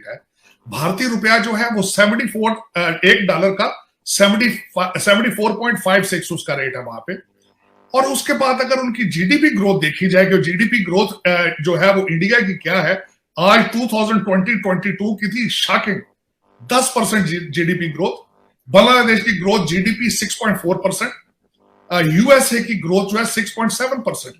है। भारतीय रुपया जो है वो 74 एक डॉलर का 74.56 उसका रेट है वहां पे। और उसके बाद अगर उनकी जीडीपी ग्रोथ देखी जाए कि जीडीपी ग्रोथ जो है वो इंडिया की क्या है, आज 2020-22 की थी शॉकिंग 10% जीडीपी ग्रोथ। बांग्लादेश की ग्रोथ जीडीपी 6.4%, यूएसए की ग्रोथ जो है 6.7%,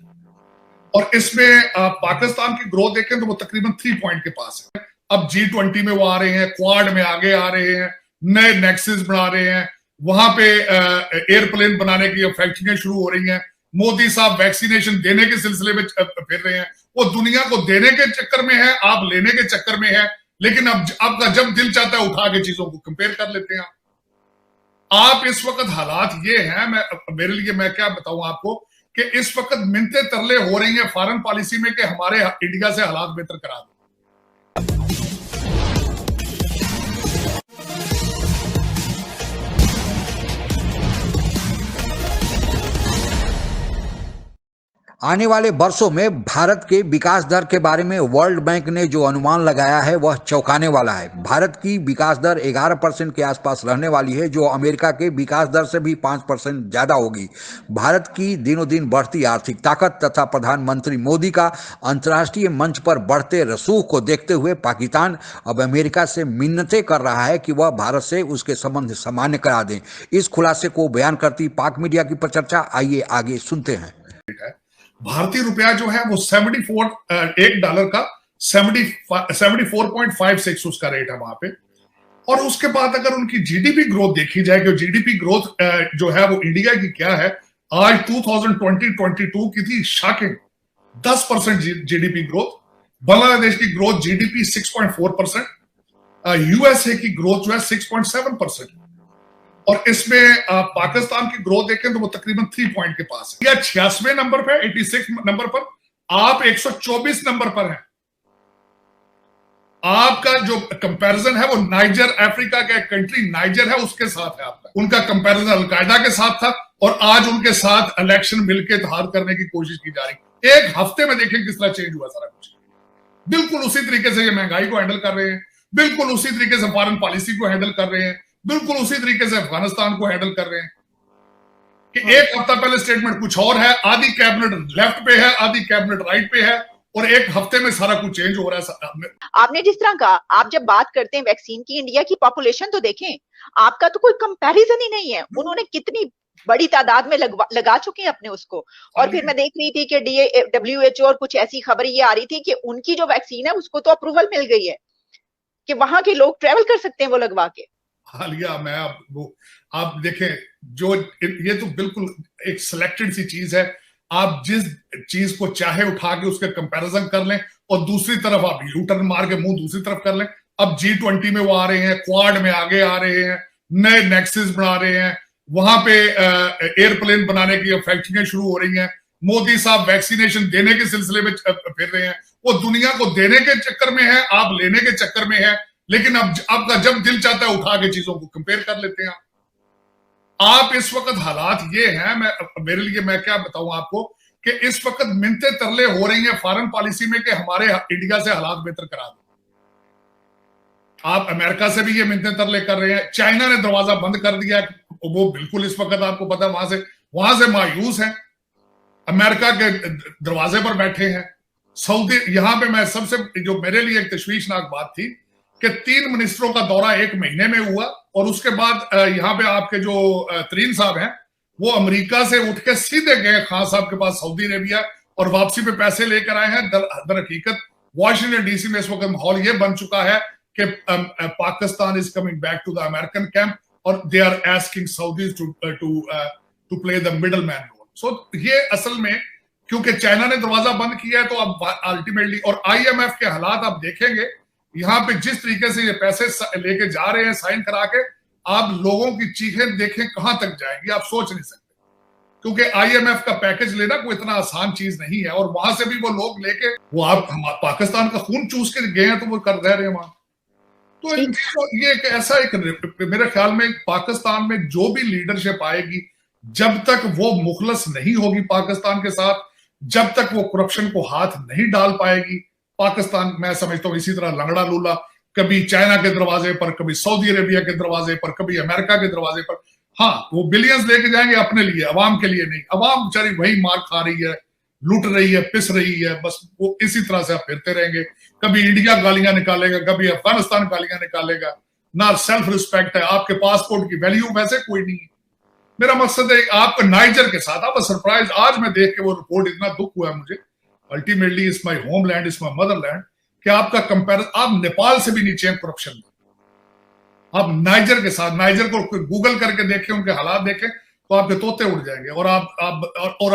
और इसमें पाकिस्तान की ग्रोथ देखें तो वो तकरीबन 3 पॉइंट के पास है। अब G20 में वो आ रहे हैं, क्वाड में आगे आ रहे हैं, नए नेक्सस बना रहे हैं, वहां पे एयरप्लेन बनाने की फैक्ट्रियां शुरू हो रही हैं। मोदी साहब वैक्सीनेशन देने के सिलसिले में फिर रहे हैं। वो दुनिया को देने के चक्कर में है, आप लेने के चक्कर में है, लेकिन अब आपका जब दिल चाहता है उठा के चीजों को कंपेयर कर लेते हैं। आप इस वक्त हालात ये हैं, मेरे लिए मैं क्या बताऊं आपको कि इस वक्त मिन्नतें तरले हो रही हैं फॉरेन पॉलिसी में कि हमारे इंडिया से हालात बेहतर करा दो। आने वाले वर्षों में भारत के विकास दर के बारे में वर्ल्ड बैंक ने जो अनुमान लगाया है वह चौंकाने वाला है। भारत की विकास दर 11% के आसपास रहने वाली है, जो अमेरिका के विकास दर से भी 5% ज़्यादा होगी। भारत की दिनों दिन बढ़ती आर्थिक ताकत तथा प्रधानमंत्री मोदी का अंतर्राष्ट्रीय मंच पर बढ़ते रसूख को देखते हुए पाकिस्तान अब अमेरिका से मिन्नतें कर रहा है कि वह भारत से उसके संबंध सामान्य करा दें। इस खुलासे को बयान करती पाक मीडिया की प्रचर्चा आइए आगे सुनते हैं। भारतीय रुपया जो है वो 74 एक डॉलर का 74.56 उसका रेट है वहां पे। और उसके बाद अगर उनकी जीडीपी ग्रोथ देखी जाए कि जीडीपी ग्रोथ जो है वो इंडिया की क्या है, आज 2020-22 की थी शॉकिंग 10% जीडीपी ग्रोथ। बांग्लादेश की ग्रोथ जीडीपी 6.4%, यूएसए की ग्रोथ जो है 6.7%, और इसमें पाकिस्तान की ग्रोथ देखें तो वो तकरीबन 3 पॉइंट के पास है। या 86वें नंबर पे, 86 नंबर पर, आप 124 नंबर पर हैं। आपका जो कंपैरिजन है वो नाइजर, अफ्रीका का एक कंट्री नाइजर है, उसके साथ है आपका। उनका कंपैरिजन अलकायदा के साथ था और आज उनके साथ इलेक्शन मिलकर इत्तेहाद करने की कोशिश की जा रही। एक हफ्ते में देखें किस तरह चेंज हुआ सारा कुछ। बिल्कुल उसी तरीके से ये महंगाई को हैंडल कर रहे हैं, बिल्कुल उसी तरीके से फॉरेन पॉलिसी को हैंडल कर रहे हैं, बिल्कुल उसी तरीके से अफगानिस्तान को हैंडल कर रहे हैं। कि एक हफ्ता पहले स्टेटमेंट कुछ और है, आधी कैबिनेट लेफ्ट पे है, आधी कैबिनेट राइट पे है, और एक हफ्ते में सारा कुछ चेंज हो रहा है। आपने जिस तरह कहा, आप जब बात करते हैं वैक्सीन की, इंडिया की पॉपुलेशन तो देखें, आपका तो कोई कंपैरिजन ही नहीं है। उन्होंने कितनी बड़ी तादाद में लगा चुके हैं अपने उसको। और फिर मैं देख रही थी कि WHO और कुछ ऐसी खबर ये आ रही थी कि उनकी जो वैक्सीन है उसको तो अप्रूवल मिल गई है कि वहां के लोग ट्रेवल कर सकते हैं वो लगवा के। हालिया मैं आप देखें, जो ये तो बिल्कुल एक सिलेक्टेड सी चीज है। आप जिस चीज को चाहे उठा के उसके कंपैरिजन कर लें और दूसरी तरफ आप यू टर्न मार के मुंह दूसरी तरफ कर लें। अब G20 में वो आ रहे हैं, क्वाड में आगे आ रहे हैं, नए नेक्सस बना रहे हैं, वहां पे एयरप्लेन बनाने की फैक्ट्रियां शुरू हो रही हैं। मोदी साहब वैक्सीनेशन देने के सिलसिले में फिर रहे हैं। वो दुनिया को देने के चक्कर में है, आप लेने के चक्कर में है, लेकिन अब आपका जब दिल चाहता है उठा के चीजों को कंपेयर कर लेते हैं। आप इस वक्त हालात ये हैं, मेरे लिए मैं क्या बताऊं आपको कि इस वक्त मिन्नतें तरले हो रही हैं फॉरेन पॉलिसी में कि हमारे इंडिया से हालात बेहतर करा दो। आप अमेरिका से भी ये मिन्नतें तरले कर रहे हैं। चाइना ने दरवाजा बंद कर दिया, वो बिल्कुल इस वक्त आपको पता वहां से मायूस है, अमेरिका के दरवाजे पर बैठे हैं। सऊदी, यहां पे मैं सबसे जो मेरे लिए एक तशवीशनाक बात थी कि 3 मिनिस्टरों का दौरा 1 महीने में हुआ, और उसके बाद यहाँ पे आपके जो तरीन साहब हैं वो अमेरिका से उठ के सीधे गए खान साहब के पास सऊदी अरेबिया, और वापसी पे पैसे लेकर आए हैं। दर हकीकत वॉशिंगटन डीसी में इस वक्त माहौल ये बन चुका है कि Pakistan is coming back to the American camp, और they are asking Saudis to play the middle man role. So ये असल में क्योंकि चाइना ने दरवाजा बंद किया है, तो अब अल्टीमेटली, और IMF के हालात आप देखेंगे यहां पे जिस तरीके से ये पैसे लेके जा रहे हैं साइन करा के, आप लोगों की चीखें देखें कहां तक जाएंगी, आप सोच नहीं सकते। क्योंकि IMF का पैकेज लेना कोई इतना आसान चीज नहीं है, और वहां से भी वो लोग लेके वो आप पाकिस्तान का खून चूस के गए हैं तो वो कर रहे हैं वहां। तो ये एक ऐसा एक मेरे ख्याल में पाकिस्तान में जो भी लीडरशिप आएगी, जब तक वो मुखलस नहीं होगी पाकिस्तान के साथ, जब तक वो करप्शन को हाथ नहीं डाल पाएगी, पाकिस्तान मैं समझता हूं इसी तरह लंगड़ा लूला कभी चाइना के दरवाजे पर, कभी सऊदी अरेबिया के दरवाजे पर, कभी अमेरिका के दरवाजे पर। हाँ, वो बिलियंस लेके जाएंगे अपने लिए, अवाम के लिए नहीं। अवाम बेचारी वही मार खा रही है, लूट रही है, पिस रही है, बस वो इसी तरह से आप फिरते रहेंगे। कभी इंडिया गालियां निकालेगा, कभी अफगानिस्तान गालियां निकालेगा। ना सेल्फ रिस्पेक्ट है, आपके पासपोर्ट की वैल्यू वैसे कोई नहीं है। मेरा मकसद है आपको नाइजर के साथ, आप सरप्राइज, आज मैं देख के वो रिपोर्ट इतना दुख हुआ है मुझे। Ultimately it's my homeland, it's my Motherland, कि आपका कंपेरिजन, आप नेपाल से भी नीचे हैं करप्शन में। आप नाइजर के साथ, नाइजर को गूगल करके देखें, उनके हालात देखें तो आपके तोते उड़ जाएंगे। और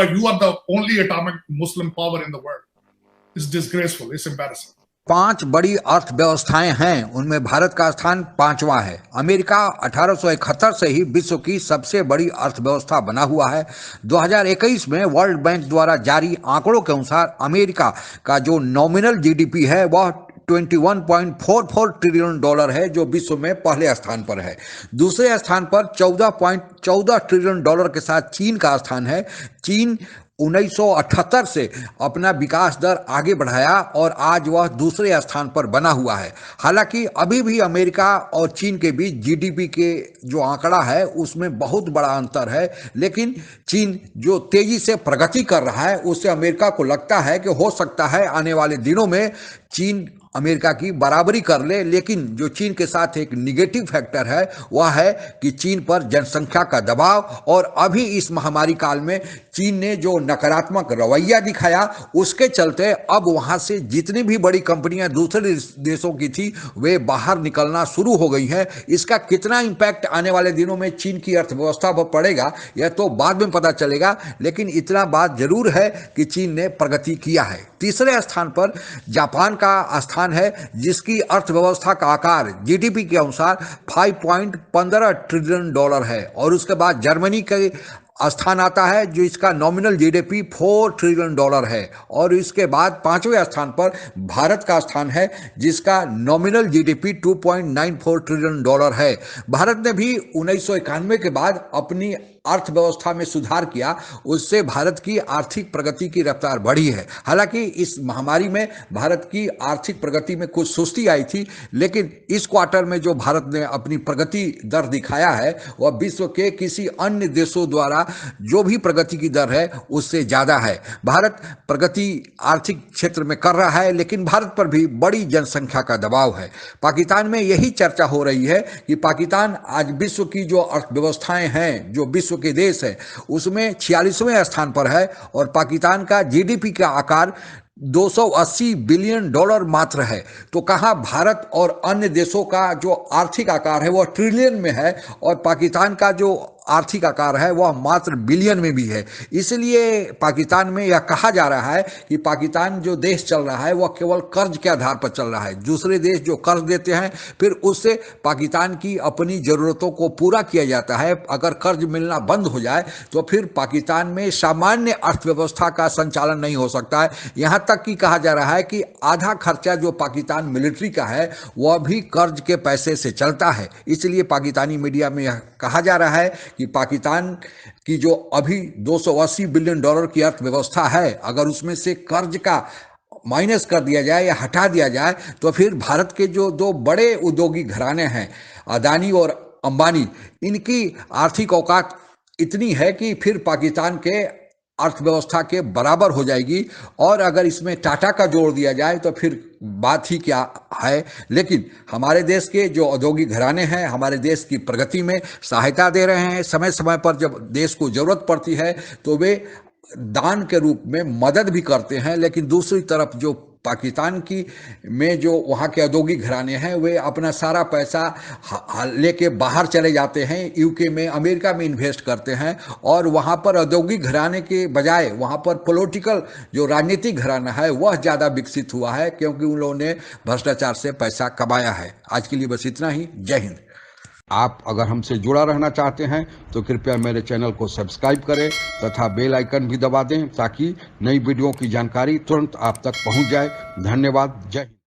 you are the only atomic Muslim power in the world. It's disgraceful, it's embarrassing. 5 बड़ी अर्थव्यवस्थाएं हैं, उनमें भारत का स्थान 5वां है। अमेरिका 1871 से ही विश्व की सबसे बड़ी अर्थव्यवस्था बना हुआ है। 2021 में वर्ल्ड बैंक द्वारा जारी आंकड़ों के अनुसार अमेरिका का जो नॉमिनल जीडीपी है वह $21.44 ट्रिलियन है, जो विश्व में पहले स्थान पर है। दूसरे स्थान पर $14.14 ट्रिलियन के साथ चीन का स्थान है। चीन 1978 से अपना विकास दर आगे बढ़ाया और आज वह दूसरे स्थान पर बना हुआ है। हालांकि अभी भी अमेरिका और चीन के बीच जीडीपी के जो आंकड़ा है उसमें बहुत बड़ा अंतर है, लेकिन चीन जो तेजी से प्रगति कर रहा है उससे अमेरिका को लगता है कि हो सकता है आने वाले दिनों में चीन अमेरिका की बराबरी कर ले। लेकिन जो चीन के साथ एक निगेटिव फैक्टर है वह है कि चीन पर जनसंख्या का दबाव, और अभी इस महामारी काल में चीन ने जो नकारात्मक रवैया दिखाया उसके चलते अब वहां से जितनी भी बड़ी कंपनियां दूसरे देशों की थी वे बाहर निकलना शुरू हो गई हैं। इसका कितना इम्पैक्ट आने वाले दिनों में चीन की अर्थव्यवस्था पर पड़ेगा यह तो बाद में पता चलेगा, लेकिन इतना बात जरूर है कि चीन ने प्रगति किया है। तीसरे स्थान पर जापान का स्थान है, जिसकी अर्थव्यवस्था का आकार जीडीपी के अनुसार $5.15 ट्रिलियन है। और उसके बाद जर्मनी के स्थान आता है जो इसका नॉमिनल जीडीपी $4 ट्रिलियन है। और इसके बाद 5वें स्थान पर भारत का स्थान है, जिसका नॉमिनल जीडीपी $2.94 ट्रिलियन है। भारत ने भी 1991 के बाद अपनी अर्थव्यवस्था में सुधार किया, उससे भारत की आर्थिक प्रगति की रफ्तार बढ़ी है। हालांकि इस महामारी में भारत की आर्थिक प्रगति में कुछ सुस्ती आई थी, लेकिन इस क्वार्टर में जो भारत ने अपनी प्रगति दर दिखाया है वह विश्व के किसी अन्य देशों द्वारा जो भी प्रगति की दर है उससे ज़्यादा है। भारत प्रगति आर्थिक क्षेत्र में कर रहा है, लेकिन भारत पर भी बड़ी जनसंख्या का दबाव है। पाकिस्तान में यही चर्चा हो रही है कि पाकिस्तान आज विश्व की जो अर्थव्यवस्थाएं हैं, जो विश्व के देश है, उसमें 46वें स्थान पर है और पाकिस्तान का जीडीपी का आकार $280 बिलियन मात्र है। तो कहाँ भारत और अन्य देशों का जो आर्थिक आकार है वह ट्रिलियन में है और पाकिस्तान का जो आर्थिक आकार है वह मात्र बिलियन में भी है। इसलिए पाकिस्तान में यह कहा जा रहा है कि पाकिस्तान जो देश चल रहा है वह केवल कर्ज के आधार पर चल रहा है। दूसरे देश जो कर्ज देते हैं फिर उससे पाकिस्तान की अपनी ज़रूरतों को पूरा किया जाता है। अगर कर्ज मिलना बंद हो जाए तो फिर पाकिस्तान में सामान्य अर्थव्यवस्था का संचालन नहीं हो सकता है। यहाँ तक कि कहा जा रहा है कि आधा खर्चा जो पाकिस्तान मिलिट्री का है वह भी कर्ज के पैसे से चलता है। इसलिए पाकिस्तानी मीडिया में यह कहा जा रहा है कि पाकिस्तान की जो अभी $280 बिलियन की अर्थव्यवस्था है, अगर उसमें से कर्ज का माइनस कर दिया जाए या हटा दिया जाए तो फिर भारत के जो 2 बड़े उद्योगी घराने हैं, अदानी और अंबानी, इनकी आर्थिक औकात इतनी है कि फिर पाकिस्तान के अर्थव्यवस्था के बराबर हो जाएगी। और अगर इसमें टाटा का जोड़ दिया जाए तो फिर बात ही क्या है। लेकिन हमारे देश के जो औद्योगिक घराने हैं हमारे देश की प्रगति में सहायता दे रहे हैं। समय समय पर जब देश को ज़रूरत पड़ती है तो वे दान के रूप में मदद भी करते हैं। लेकिन दूसरी तरफ जो पाकिस्तान की में जो वहाँ के औद्योगिक घराने हैं वे अपना सारा पैसा लेके बाहर चले जाते हैं, यूके में, अमेरिका में इन्वेस्ट करते हैं और वहाँ पर औद्योगिक घराने के बजाय वहाँ पर पॉलिटिकल जो राजनीतिक घराना है वह ज़्यादा विकसित हुआ है, क्योंकि उन लोगों ने भ्रष्टाचार से पैसा कमाया है। आज के लिए बस इतना ही। जय हिंद। आप अगर हमसे जुड़ा रहना चाहते हैं तो कृपया मेरे चैनल को सब्सक्राइब करें तथा बेल आइकन भी दबा दें ताकि नई वीडियो की जानकारी तुरंत आप तक पहुंच जाए। धन्यवाद। जय हिंद।